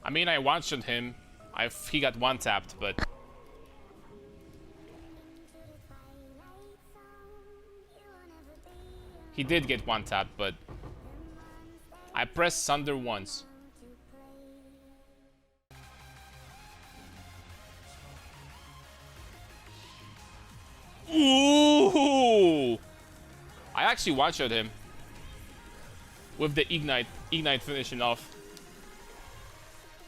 I mean, I one-shot him. He got one-tapped, but... He did get one-tapped, but... I pressed Sunder once. Ooh! I actually one-shot him. With the Ignite finishing off.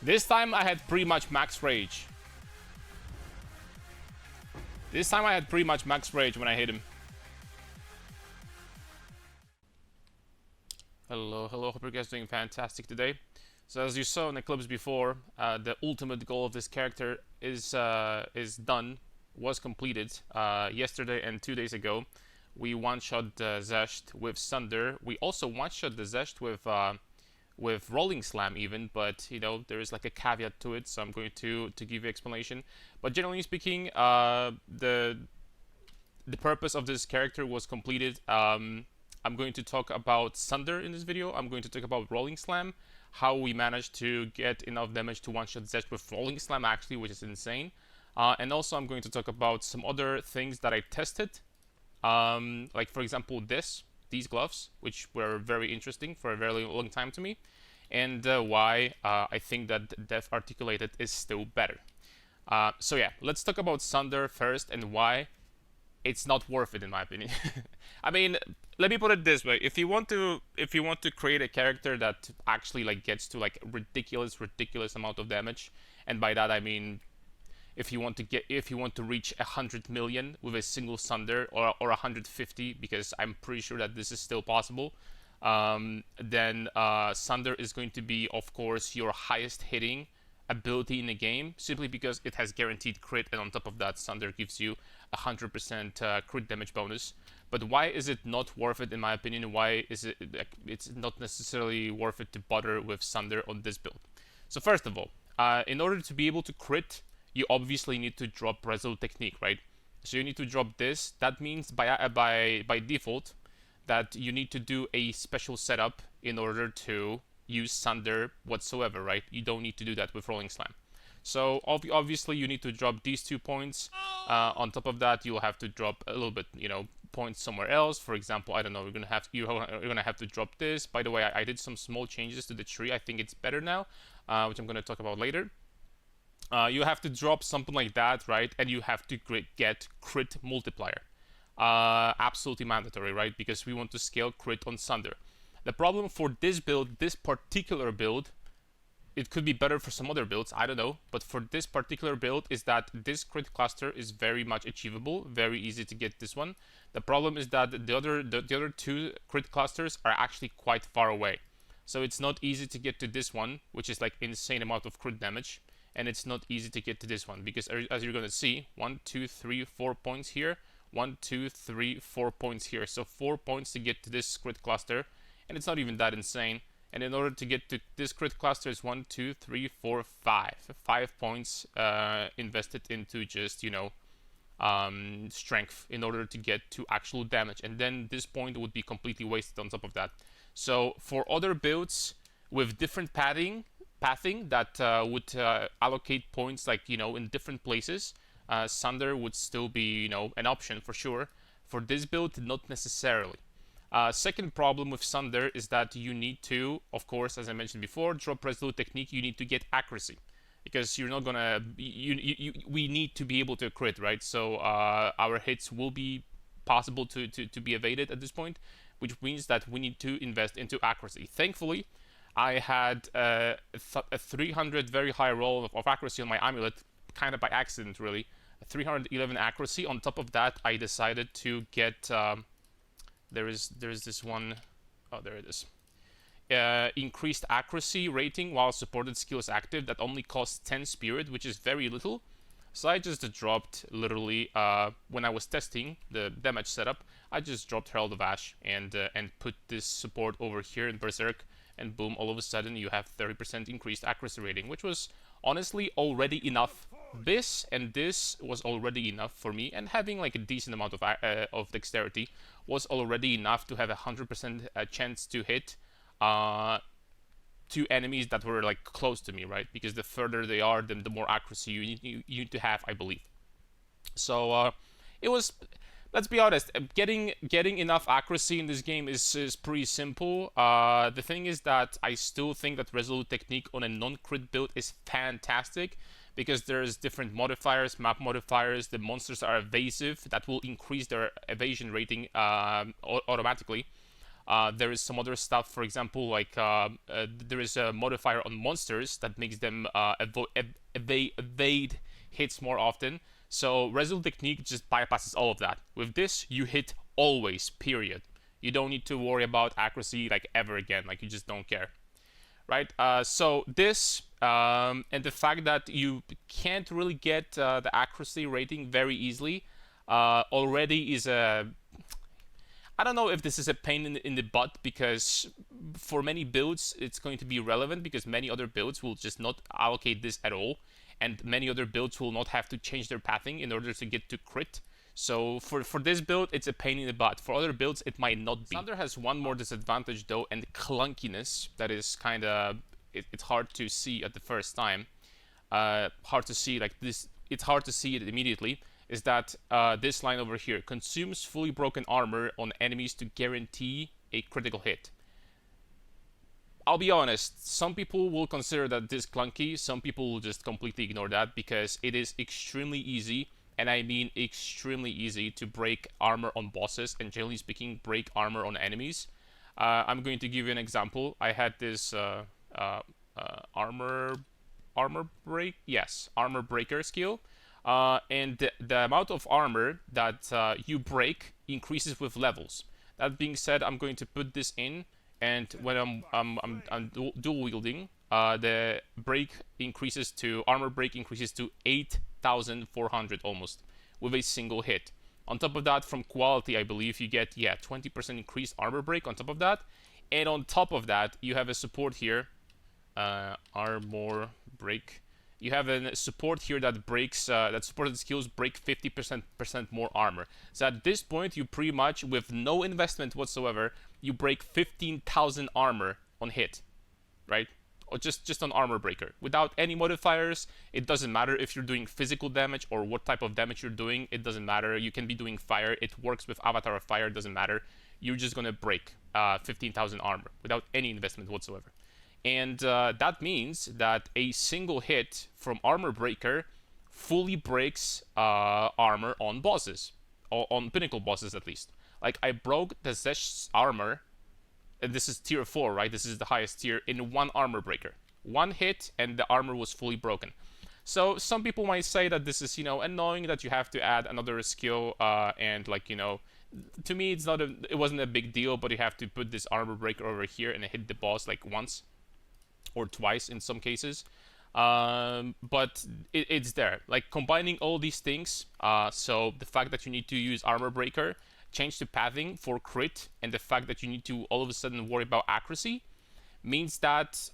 This time I had pretty much max rage. This time I had pretty much max rage when I hit him. Hello, hope you guys are doing fantastic today. So as you saw in the clips before, the ultimate goal of this character is done, was completed yesterday and 2 days ago. We one-shot Xesht with Sunder. We also one-shot the Xesht with Rolling Slam even, but you know there is like a caveat to it, so I'm going to give you explanation. But generally speaking, the purpose of this character was completed. I'm going to talk about Sunder in this video. I'm going to talk about Rolling Slam, how we managed to get enough damage to one-shot Xesht with Rolling Slam actually, which is insane. And also I'm going to talk about some other things that I tested. Like for example these gloves, which were very interesting for a very long time to me, and why I think that Death Articulated is still better. So yeah, let's talk about Sunder first and why it's not worth it in my opinion. I mean, let me put it this way: if you want to create a character that actually like gets to like ridiculous amount of damage, and by that I mean if you want to reach 100 million with a single Sunder, or 150, because I'm pretty sure that this is still possible, then Sunder is going to be, of course, your highest hitting ability in the game, simply because it has guaranteed crit, and on top of that, Sunder gives you 100% crit damage bonus. But why is it not worth it in my opinion? Why is it it's not necessarily worth it to bother with Sunder on this build? So first of all, in order to be able to crit, you obviously need to drop Resolute Technique, right? So you need to drop this. That means by default that you need to do a special setup in order to use Sunder whatsoever, right? You don't need to do that with Rolling Slam. So obviously you need to drop these 2 points. On top of that, you'll have to drop a little bit, you know, points somewhere else. For example, I don't know, you're gonna have to drop this. By the way, I did some small changes to the tree. I think it's better now, which I'm gonna talk about later. You have to drop something like that, right? And you have to get crit multiplier. Absolutely mandatory, right? Because we want to scale crit on Sunder. The problem for this build, this particular build, it could be better for some other builds, I don't know. But for this particular build is that this crit cluster is very much achievable, very easy to get this one. The problem is that the other 2 crit clusters are actually quite far away. So it's not easy to get to this one, which is like insane amount of crit damage. And it's not easy to get to this one, because as you're going to see, 1, 2, 3, 4 points here, 1, 2, 3, 4 points here. So 4 points to get to this crit cluster, and it's not even that insane. And in order to get to this crit cluster is 1, 2, 3, 4, 5. 5 points invested into just, you know, strength in order to get to actual damage. And then this point would be completely wasted on top of that. So for other builds with different pathing that would allocate points, like, you know, in different places, Sunder would still be, you know, an option for sure. For this build, not necessarily. Second problem with Sunder is that you need to, of course, as I mentioned before, drop Resolute Technique. You need to get accuracy, because you're not gonna we need to be able to crit, right? So our hits will be possible to be evaded at this point, which means that we need to invest into accuracy. Thankfully, I had a 300 very high roll of accuracy on my amulet, kind of by accident, really. A 311 accuracy. On top of that, I decided to get there is this one, oh, there it is. Increased accuracy rating while supported skill is active. That only costs 10 spirit, which is very little. So I just dropped, literally, when I was testing the damage setup, I just dropped Herald of Ash and put this support over here in Berserk, and boom, all of a sudden you have 30% increased accuracy rating, which was honestly already enough. This and this was already enough for me, and having like a decent amount of dexterity was already enough to have a 100% chance to hit two enemies that were like close to me, right? Because the further they are, then the more accuracy you need to have, I believe. So it was, let's be honest, getting enough accuracy in this game is pretty simple. The thing is that I still think that Resolute Technique on a non-crit build is fantastic, because there's different modifiers, map modifiers. The monsters are evasive, that will increase their evasion rating automatically. There is some other stuff, for example, like there is a modifier on monsters that makes them evade hits more often. So Resolute Technique just bypasses all of that. With this, you hit always, period. You don't need to worry about accuracy like ever again, like you just don't care. Right? So this, and the fact that you can't really get the accuracy rating very easily already is a... I don't know if this is a pain in the butt, because for many builds it's going to be relevant, because many other builds will just not allocate this at all, and many other builds will not have to change their pathing in order to get to crit. So for this build, it's a pain in the butt. For other builds, it might not be. Sunder has one more disadvantage though, and clunkiness that is kind of... it's hard to see at the first time. Hard to see like this. It's hard to see it immediately. Is that this line over here: consumes fully broken armor on enemies to guarantee a critical hit. I'll be honest, some people will consider that this clunky, some people will just completely ignore that, because it is extremely easy, and I mean extremely easy, to break armor on bosses, and generally speaking, break armor on enemies. I'm going to give you an example. I had this armor breaker skill, and the amount of armor that you break increases with levels. That being said, I'm going to put this in, and when I'm dual wielding, the armor break increases to 8,400 almost with a single hit. On top of that, from quality, I believe you get 20% increased armor break on top of that, and on top of that, you have a support here, armor break. You have a support here that breaks, that supported skills break 50% more armor. So at this point, you pretty much, with no investment whatsoever, you break 15,000 armor on hit, right? Or just on armor breaker. Without any modifiers, it doesn't matter if you're doing physical damage or what type of damage you're doing. It doesn't matter. You can be doing fire. It works with Avatar of Fire. It doesn't matter. You're just gonna break 15,000 armor without any investment whatsoever. And that means that a single hit from armor breaker fully breaks armor on bosses, or on Pinnacle bosses at least. Like, I broke the Xesht's armor, and this is tier 4, right? This is the highest tier, in one armor breaker. One hit, and the armor was fully broken. So some people might say that this is, annoying that you have to add another skill, and like, to me it wasn't a big deal, but you have to put this armor breaker over here and hit the boss like once or twice in some cases. But it's there. Like, combining all these things, so the fact that you need to use armor breaker, change to pathing for crit, and the fact that you need to all of a sudden worry about accuracy, means that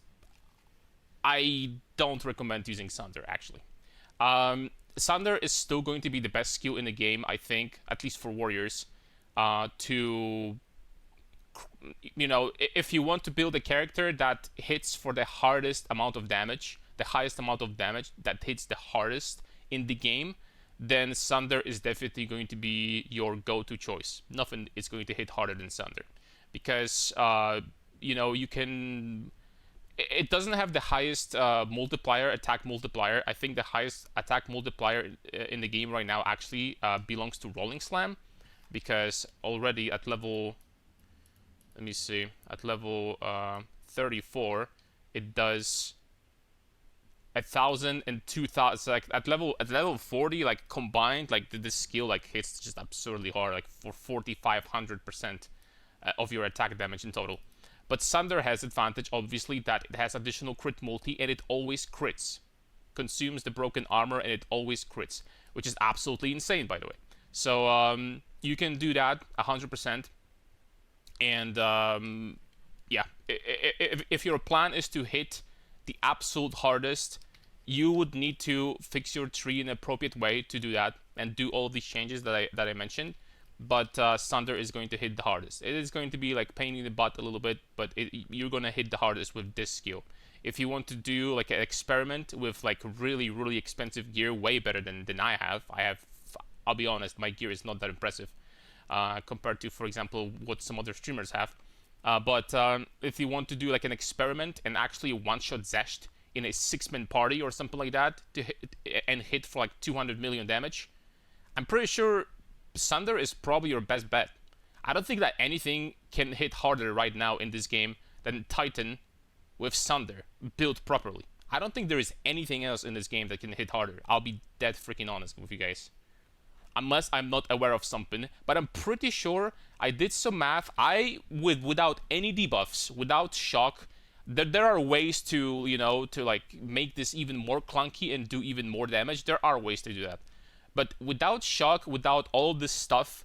I don't recommend using Sunder, actually. Sunder is still going to be the best skill in the game, I think, at least for warriors, to... if you want to build a character that hits for the hardest amount of damage, the highest amount of damage that hits the hardest in the game, then Sunder is definitely going to be your go-to choice. Nothing is going to hit harder than Sunder, because you can... It doesn't have the highest attack multiplier. I think the highest attack multiplier in the game right now actually belongs to Rolling Slam, because already at level... Let me see. At level 34, it does 1,000 and 2,000. So like at level 40, like combined, like this skill like hits just absurdly hard, like for 4,500% of your attack damage in total. But Sunder has advantage, obviously, that it has additional crit multi, and it always crits. Consumes the broken armor, and it always crits, which is absolutely insane, by the way. So you can do that 100%. And if your plan is to hit the absolute hardest, you would need to fix your tree in an appropriate way to do that, and do all these changes that I mentioned. but Sunder is going to hit the hardest. It is going to be like pain in the butt a little bit, but you're gonna hit the hardest with this skill. If you want to do like an experiment with like really really expensive gear, way better than I have. I'll be honest, my gear is not that impressive compared to, for example, what some other streamers have. But if you want to do like an experiment and actually one-shot Xesht in a 6-man party or something like that to hit for like 200 million damage, I'm pretty sure Sunder is probably your best bet. I don't think that anything can hit harder right now in this game than Titan with Sunder built properly. I don't think there is anything else in this game that can hit harder. I'll be dead freaking honest with you guys. Unless I'm not aware of something, but I'm pretty sure I did some math. Without any debuffs, without shock, there are ways to, you know, to like make this even more clunky and do even more damage. There are ways to do that. But without shock, without all this stuff,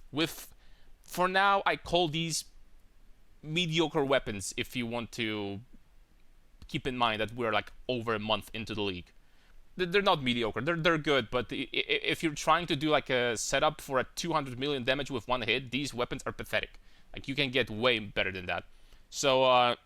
for now, I call these mediocre weapons if you want to keep in mind that we're like over a month into the league. They're not mediocre, they're good, but if you're trying to do like a setup for a 200 million damage with one hit, these weapons are pathetic. Like, you can get way better than that. So,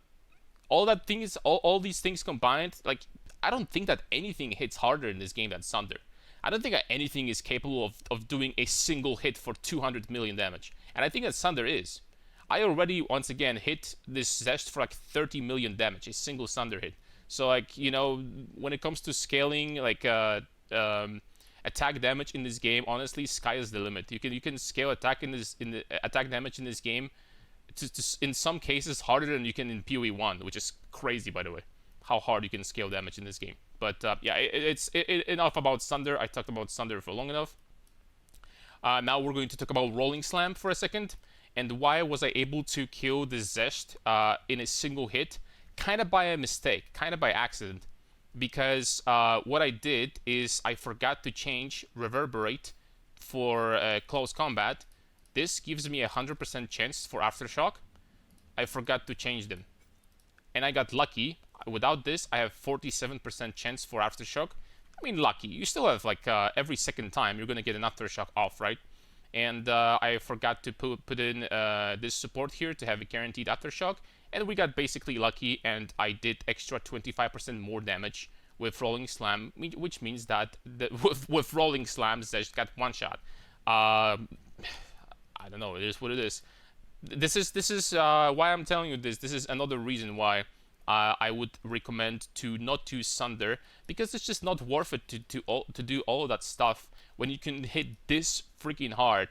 all these things combined, like, I don't think that anything hits harder in this game than Sunder. I don't think that anything is capable of doing a single hit for 200 million damage. And I think that Sunder is. I already, once again, hit this Xesht for like 30 million damage, a single Sunder hit. So, like, you know, when it comes to scaling, like, attack damage in this game, honestly, sky is the limit. You can scale attack attack damage in this game to in some cases harder than you can in PoE 1, which is crazy, by the way, how hard you can scale damage in this game. But yeah, it's enough about Sunder. I talked about Sunder for long enough. Now we're going to talk about Rolling Slam for a second, and why was I able to kill the Xesht in a single hit, kind of by a mistake, kind of by accident, because what I did is I forgot to change Reverberate for close combat. This gives me a 100% chance for Aftershock. I forgot to change them, and I got lucky. Without this, I have 47% chance for Aftershock. I mean, lucky. You still have, like, every second time you're going to get an Aftershock off, right? And I forgot to put in this support here to have a guaranteed Aftershock. And we got basically lucky, and I did extra 25% more damage with Rolling Slam, which means that with Rolling Slam, Xesht got one shot. I don't know, it is what it is. This is why I'm telling you this. This is another reason why I would recommend to not use Sunder, because it's just not worth it to do all of that stuff when you can hit this freaking hard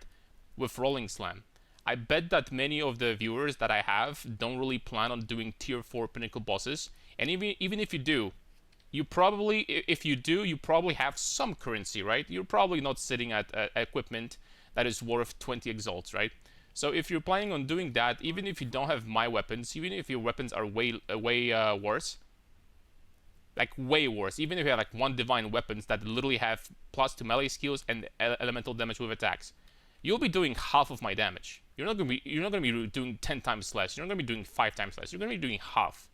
with Rolling Slam. I bet that many of the viewers that I have don't really plan on doing tier 4 Pinnacle bosses, and even if you do, you probably have some currency, right? You're probably not sitting at equipment that is worth 20 exalts, right? So if you're planning on doing that, even if you don't have my weapons, even if your weapons are way worse, like way worse, even if you have like one divine weapons that literally have +2 melee skills and elemental damage with attacks, you'll be doing half of my damage. You're not gonna be doing 10 times less. You're not gonna be doing 5 times less. You're gonna be doing half,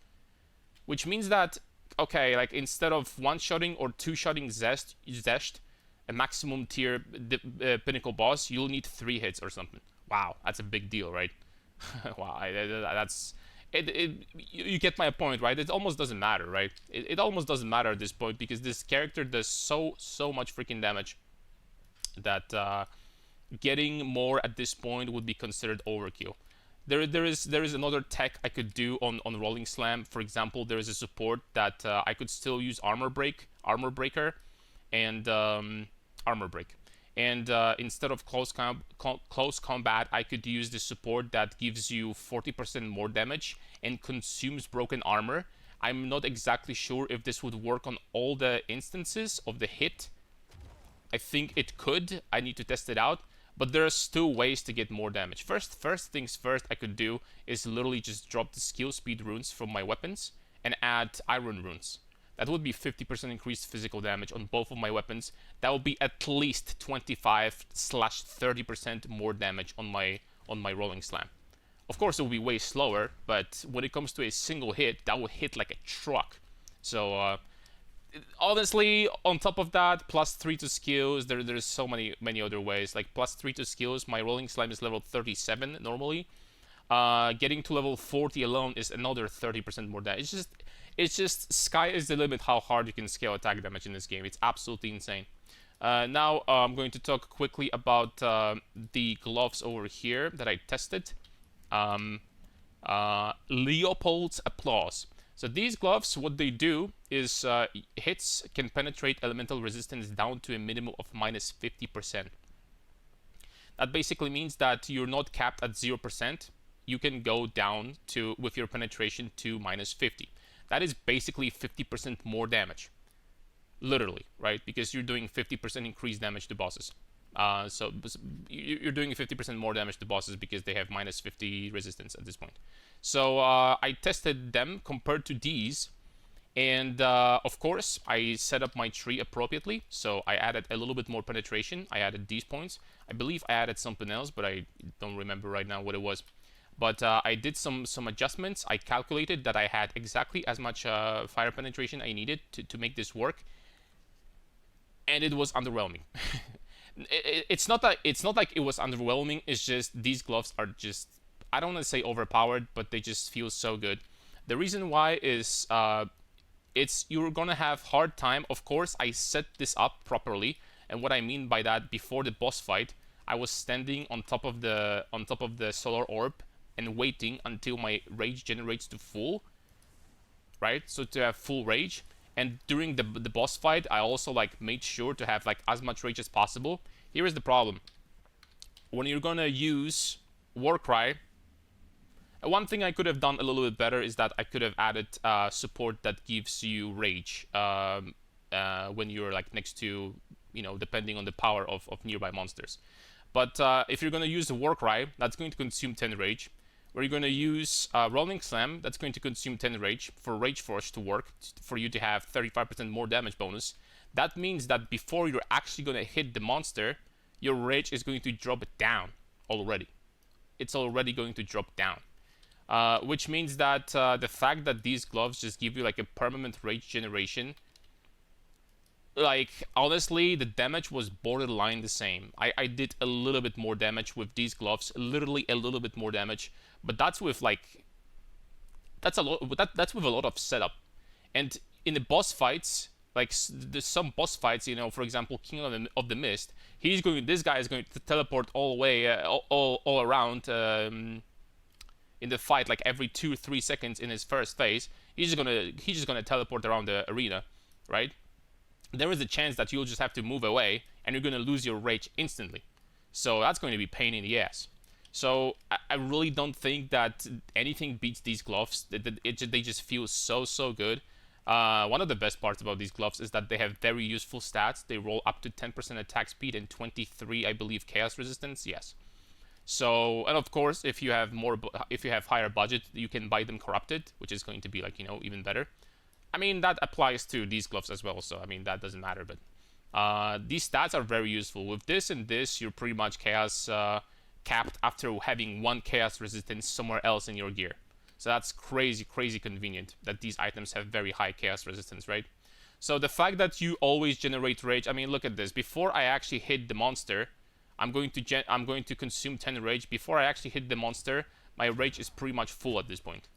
which means that, okay, like, instead of one-shotting or two-shotting Xesht, a maximum tier Pinnacle boss, you'll need 3 hits or something. Wow, that's a big deal, right? Wow, that's it. You get my point, right? It almost doesn't matter, right? It almost doesn't matter at this point, because this character does so much freaking damage that getting more at this point would be considered overkill. There is another tech I could do on Rolling Slam. For example, there is a support that I could still use Armor Breaker, and Armor Break. And instead of close combat, I could use the support that gives you 40% more damage and consumes broken armor. I'm not exactly sure if this would work on all the instances of the hit. I think it could. I need to test it out. But there are still ways to get more damage. First things first I could do is literally just drop the skill speed runes from my weapons and add iron runes. That would be 50% increased physical damage on both of my weapons. That would be at least 25/30% more damage on my Rolling Slam. Of course, it will be way slower, but when it comes to a single hit, that will hit like a truck. So honestly, on top of that, +3 to skills, there's so many other ways. Like +3 to skills, my rolling slime is level 37 normally. Getting to level 40 alone is another 30% more damage. It's just sky is the limit how hard you can scale attack damage in this game. It's absolutely insane. Now I'm going to talk quickly about the gloves over here that I tested. Leopold's Applause. So these gloves, what they do is hits can penetrate elemental resistance down to a minimum of -50%. That basically means that you're not capped at 0%. You can go down to with your penetration to -50. That is basically 50% more damage. Literally, right? Because you're doing 50% increased damage to bosses. So you're doing 50% more damage to bosses because they have -50 resistance at this point. So I tested them compared to these, and of course I set up my tree appropriately. So I added a little bit more penetration. I added these points. I believe I added something else, but I don't remember right now what it was. But I did some adjustments. I calculated that I had exactly as much fire penetration I needed to make this work, and it was underwhelming. It's not like it was underwhelming. It's just these gloves are just, I don't want to say overpowered, but they just feel so good. The reason why is you're gonna have hard time. Of course, I set this up properly, and what I mean by that, before the boss fight, I was standing on top of the solar orb and waiting until my rage generates to full, right? So to have full rage. And during the boss fight, I also like made sure to have like as much rage as possible. Here is the problem: when you're gonna use Warcry, one thing I could have done a little bit better is that I could have added support that gives you rage when you're like next to, depending on the power of nearby monsters. But if you're gonna use the Warcry, that's going to consume 10 rage. Where you're going to use Rolling Slam, that's going to consume 10 rage for Rage Force to work, for you to have 35% more damage bonus. That means that before you're actually going to hit the monster, your rage is going to drop down already. It's already going to drop down. Which means that the fact that these gloves just give you like a permanent rage generation, like honestly the damage was borderline the same. I did a little bit more damage with these gloves, literally a little bit more damage, but that's with like that's with a lot of setup. And in the boss fights, like there's some boss fights, for example King of the Mist, this guy is going to teleport all the way all around in the fight, like every 2-3 seconds in his first phase. He's just gonna teleport around the arena, right? There is a chance that you'll just have to move away and you're going to lose your rage instantly. So that's going to be pain in the ass. So I really don't think that anything beats these gloves. They just feel so good. One of the best parts about these gloves is that they have very useful stats. They roll up to 10% attack speed and 23, I believe, chaos resistance. Yes. So, and of course, if you have higher budget, you can buy them corrupted, which is going to be like, even better. I mean, that applies to these gloves as well, so I mean, that doesn't matter, but these stats are very useful. With this and this, you're pretty much chaos capped after having one chaos resistance somewhere else in your gear. So that's crazy convenient that these items have very high chaos resistance, right? So the fact that you always generate rage, I mean, look at this. Before I actually hit the monster, I'm going to consume 10 rage. Before I actually hit the monster, my rage is pretty much full at this point.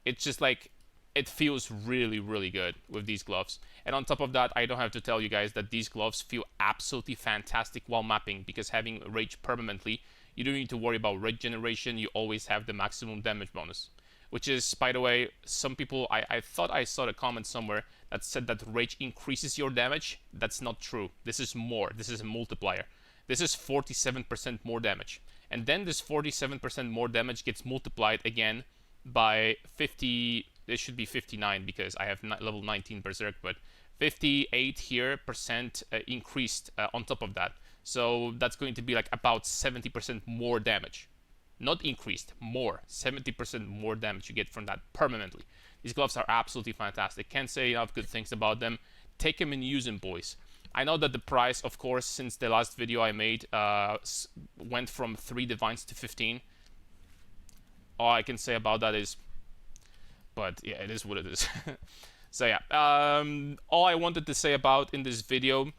It's just like, it feels really good with these gloves. And on top of that, I don't have to tell you guys that these gloves feel absolutely fantastic while mapping, because having rage permanently, you don't need to worry about rage generation. You always have the maximum damage bonus, which is, by the way, some people, I thought I saw a comment somewhere that said that rage increases your damage. That's not true. This is more. This is a multiplier. This is 47% more damage. And then this 47% more damage gets multiplied again by 50. This should be 59 because I have level 19 Berserk, but 58 here percent increased on top of that. So that's going to be like about 70% more damage. Not increased, more. 70% more damage you get from that permanently. These gloves are absolutely fantastic. Can't say enough good things about them. Take them and use them, boys. I know that the price, of course, since the last video I made, went from 3 divines to 15. All I can say about that is, but yeah, it is what it is. So yeah, all I wanted to say about in this video,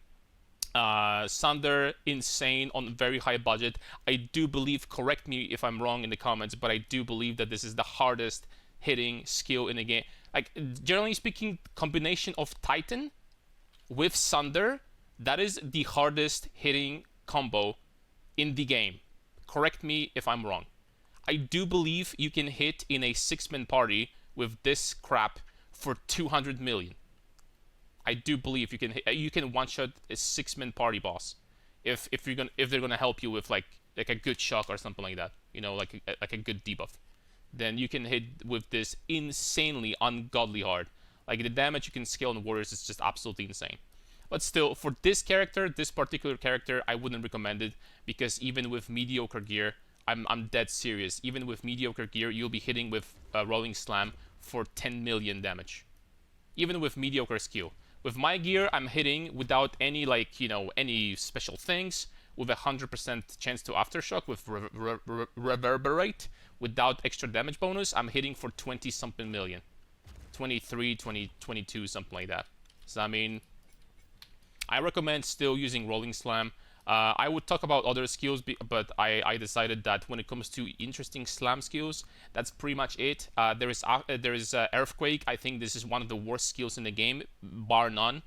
Sunder, insane on very high budget. I do believe, correct me if I'm wrong in the comments, but I do believe that this is the hardest hitting skill in the game. Like, generally speaking, combination of Titan with Sunder, that is the hardest hitting combo in the game. Correct me if I'm wrong. I do believe you can hit in a 6-man party with this crap for 200 million. I do believe you can one-shot a 6-man party boss if they're gonna help you with like a good shock or something like that. You know, like a good debuff. Then you can hit with this insanely ungodly hard. Like, the damage you can scale on warriors is just absolutely insane. But still, for this character, this particular character, I wouldn't recommend it, because even with mediocre gear, I'm dead serious. Even with mediocre gear, you'll be hitting with a rolling slam for 10 million damage. Even with mediocre skill. With my gear, I'm hitting without any, like, you know, any special things, with 100% chance to aftershock, with reverberate, without extra damage bonus. I'm hitting for 20 something million. 23, 20, 22, something like that. So, I mean, I recommend still using rolling slam. I would talk about other skills, but I decided that when it comes to interesting slam skills, that's pretty much it. There is Earthquake. I think this is one of the worst skills in the game, bar none.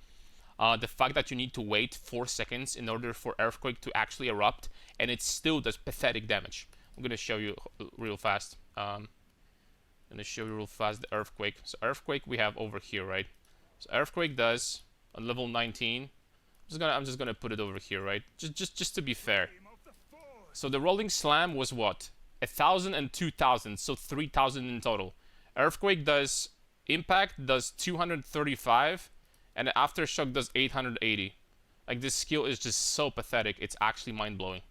The fact that you need to wait 4 seconds in order for Earthquake to actually erupt, and it still does pathetic damage. I'm going to show you real fast. I'm going to show you real fast the Earthquake. So Earthquake we have over here, right? So Earthquake does, on level 19... I'm just gonna put it over here, right? Just to be fair. So the rolling slam was what? 1,000 and 2,000, so 3,000 in total. Earthquake does impact does 235, and aftershock does 880. Like, this skill is just so pathetic. It's actually mind blowing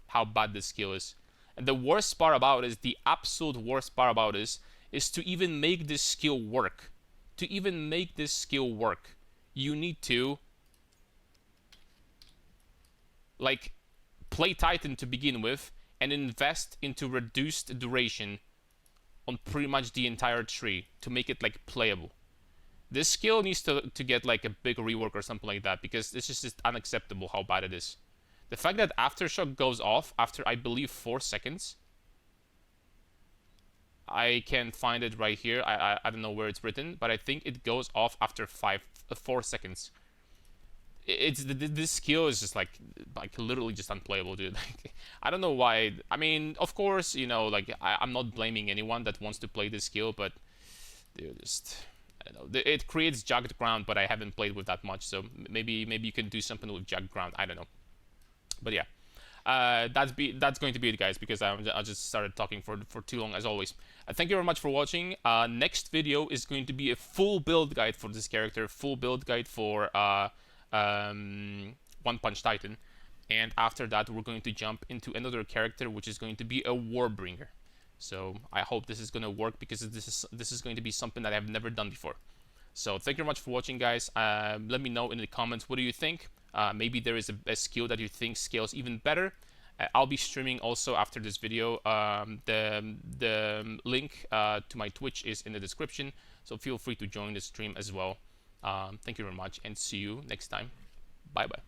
how bad this skill is. And the worst part about it is, the absolute worst part about it is to even make this skill work. To even make this skill work, you need to, like, play Titan to begin with, and invest into reduced duration on pretty much the entire tree to make it, like, playable. This skill needs to get, like, a big rework or something like that, because this is just unacceptable how bad it is. The fact that aftershock goes off after, I believe, 4 seconds. I can find it right here. I don't know where it's written, but I think it goes off after 4 seconds. This skill is just like literally just unplayable, dude. Like, I don't know why. I mean, of course, you know, like, I'm not blaming anyone that wants to play this skill, but dude, just, I don't know. It creates jagged ground, but I haven't played with that much, so maybe you can do something with jagged ground. I don't know, but yeah. That's going to be it, guys, because I just started talking for too long, as always. Thank you very much for watching. Next video is going to be a full build guide for this character, full build guide for One Punch Titan, and after that we're going to jump into another character, which is going to be a Warbringer. So I hope this is going to work, because this is going to be something that I've never done before. So thank you very much for watching, guys. Let me know in the comments, what do you think? Maybe there is a skill that you think scales even better. I'll be streaming also after this video. The link to my Twitch is in the description, so feel free to join the stream as well. Thank you very much, and see you next time. Bye bye.